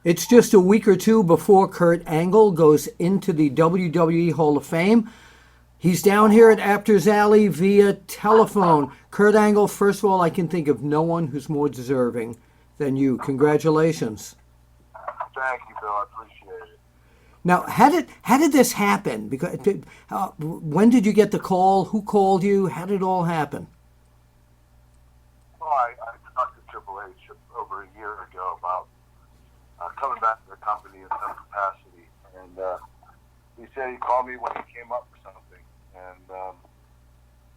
It's just a week or two before Kurt Angle goes into the WWE Hall of Fame. He's down here at Apter's Alley via telephone. Kurt Angle, first of all, I can think of no one who's more deserving than you. Congratulations. Thank you, Bill. I appreciate it. Now, how did this happen? Because when did you get the call? Who called you? How did it all happen? Well, I talked to Triple H over a year ago about coming back to the company in some capacity, and he said he called me when he came up for something, and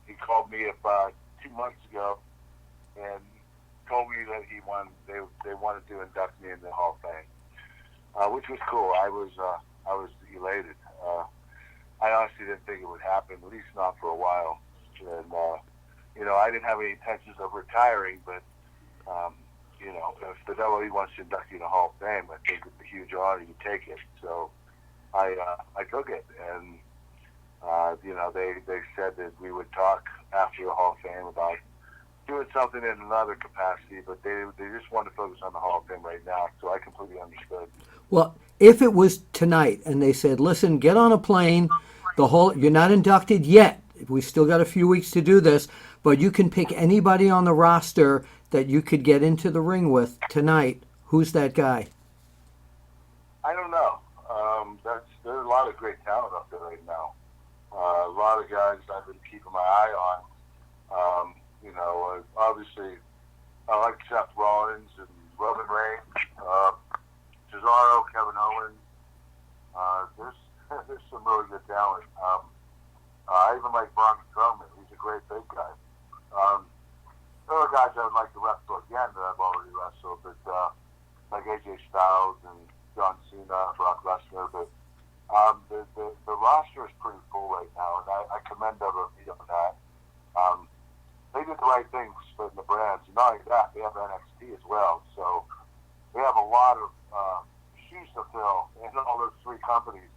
he called me about 2 months ago, and told me that they wanted to induct me in the Hall of Fame, which was cool. I was elated. I honestly didn't think it would happen, at least not for a while, and I didn't have any intentions of retiring, but if the WWE wants to induct you in the Hall of Fame, I think it's a huge honor. You take it. So I took it, and they said that we would talk after the Hall of Fame about doing something in another capacity, but they just wanted to focus on the Hall of Fame right now. So I completely understood. Well, if it was tonight and they said, listen, get on a plane, you're not inducted yet. We still got a few weeks to do this, but you can pick anybody on the roster that you could get into the ring with tonight. Who's that guy? I don't know. There's a lot of great talent up there right now. A lot of guys I've been keeping my eye on. Obviously, I like Seth Rollins and Roman Reigns, Cesaro, Kevin Owens. There's some really good talent. I even like Braun Strowman. He's a great big guy. There are guys I would like to wrestle again that I've already wrestled, but like AJ Styles and John Cena, Brock Lesnar. But the roster is pretty full right now, and I commend WWE on that. They did the right thing for splitting the brands. And not only that, they have NXT as well. So they have a lot of shoes to fill in all those three companies.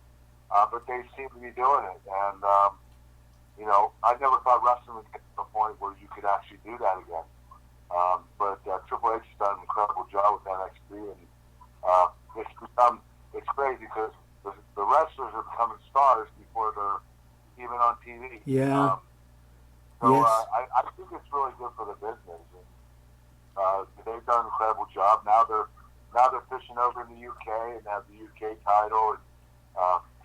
But they seem to be doing it. And, I never thought wrestling would get to the point where you could actually do that again. But Triple H has done an incredible job with NXT. And it's crazy because the wrestlers are becoming stars before they're even on TV. Yeah. Yes. Yes. I think it's really good for the business. And, they've done an incredible job. Now they're fishing over in the UK and have the UK title. And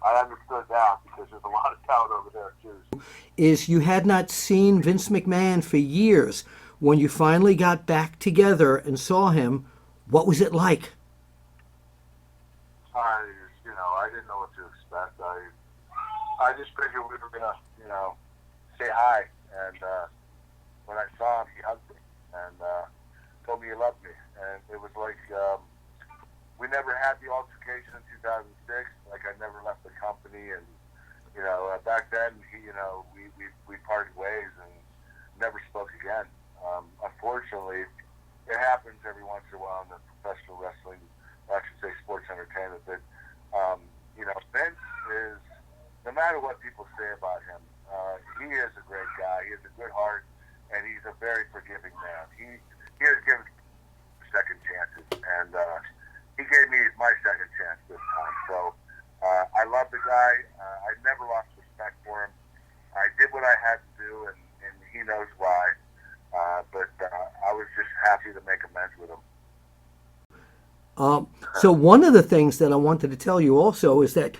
I understood that because there's a lot of talent over there too. Is you had not seen Vince McMahon for years. When you finally got back together and saw him, what was it like? I didn't know what to expect. I just figured we were gonna, say hi. And when I saw him, he hugged me and told me he loved me. And it was like we never had the altercation in 2006. Like I never left the company, and back then we parted ways and never spoke again. Unfortunately, it happens every once in a while in the professional wrestling, or I should say sports entertainment. But Vince is, no matter what people say about him, he is a great guy. He has a good heart, and he's a very forgiving man. He has given second chances, and he gave me my second chance this time. So I love the guy. I never lost respect for him. I did what I had to do, and he knows why. But I was just happy to make amends with him. So one of the things that I wanted to tell you also is that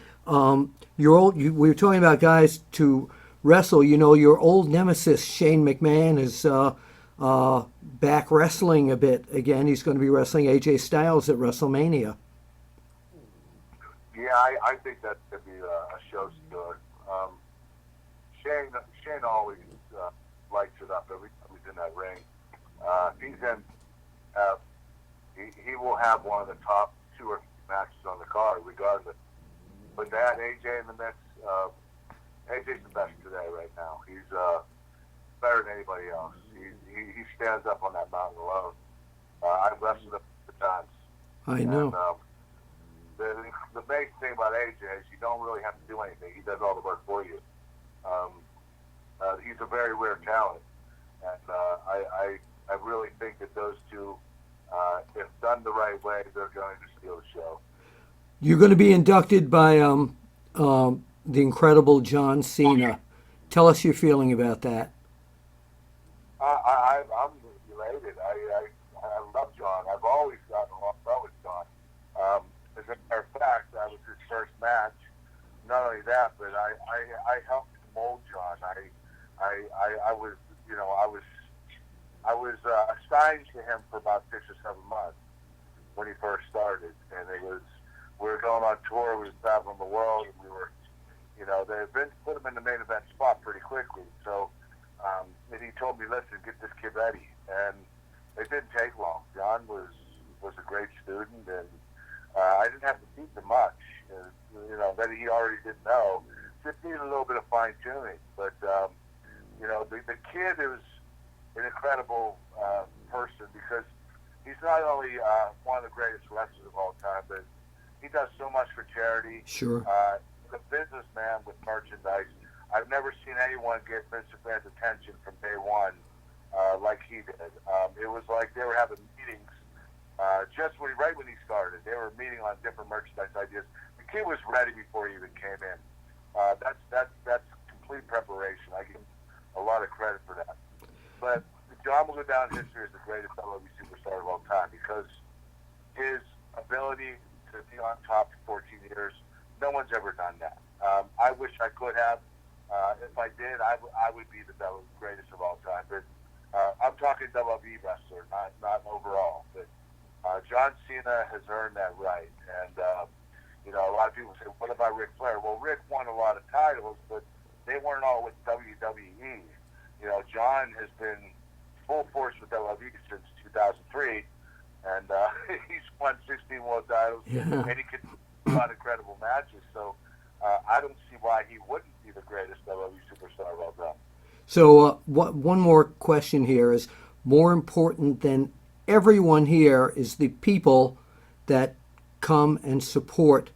we were talking about guys to wrestle. Your old nemesis Shane McMahon is back wrestling a bit again. He's going to be wrestling AJ Styles at WrestleMania. Yeah, I think that could be a show stealer. Shane always lights it up every time he's in that ring. He's in. He will have one of the top 2 or 3 matches on the card, regardless. But to add AJ in the mix, AJ's the best today right now. He's better than anybody else. He stands up on that mountain alone. I've wrestled him the times. I know. And, the main thing about AJ is you don't really have to do anything. He does all the work for you. He's a very rare talent, and I really think that those two if done the right way, they're going to steal the show. You're going to be inducted by the incredible John Cena. Tell us your feeling about that. I'm elated. I love John. I've always gotten along well with John. As a matter of fact, I was his first match. Not only that, but I helped mold John. I was, you know, I was assigned to him for about 6 or 7 months when he first started, and we were going on tour. We were traveling the world, and we were, you know, they put him in the main event spot pretty quickly. So, and he told me, listen, get this kid ready, and it didn't take long. John was a great student, and I didn't have to teach him much. You know, that he already didn't know. Just needed a little bit of fine tuning, but you know, the kid is an incredible person because he's not only one of the greatest wrestlers of all time, but he does so much for charity. Sure. The businessman with merchandise. I've never seen anyone get Vince McMahon's attention from day one like he did. It was like they were having meetings just right when he started. They were meeting on different merchandise ideas. The kid was ready before he even came in. That's complete preparation. I give him a lot of credit for that. But John will go down in history as the greatest WWE superstar of all time because his ability to be on top for 14 years, no one's ever done that. I wish I could have. If I did, I would be the greatest of all time. But I'm talking WWE wrestler, not overall. But John Cena has earned that right. And, you know, a lot of people say, what about Ric Flair? Well, Rick won a lot of titles, but they weren't all with WWE. You know, John has been full force with WWE since 2003, and he's won 16 world titles, and he can do a lot of incredible matches. So I don't see why he wouldn't be the greatest WWE superstar of all time. So one more question here is, more important than everyone here is the people that come and support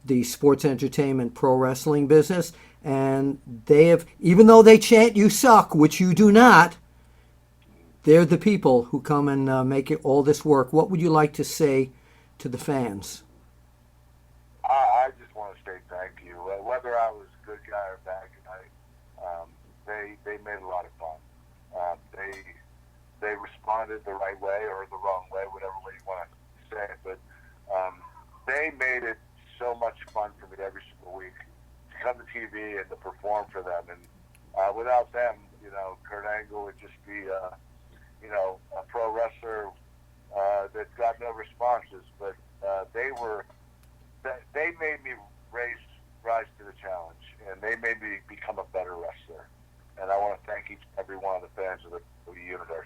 the sports entertainment pro wrestling business, and they have, even though they chant you suck, which you do not, they're the people who come and make it all this work. What would you like to say to the fans? I just want to say thank you. Whether I was a good guy or bad guy, they made a lot of fun. They responded the right way or the wrong way, whatever way you want to say it. But they made it so much fun for me every single week to come to TV and to perform for them. And without them, you know, Kurt Angle would just be, you know, a pro wrestler that got no responses. But they made me rise to the challenge, and they made me become a better wrestler. And I want to thank each and every one of the fans of the universe.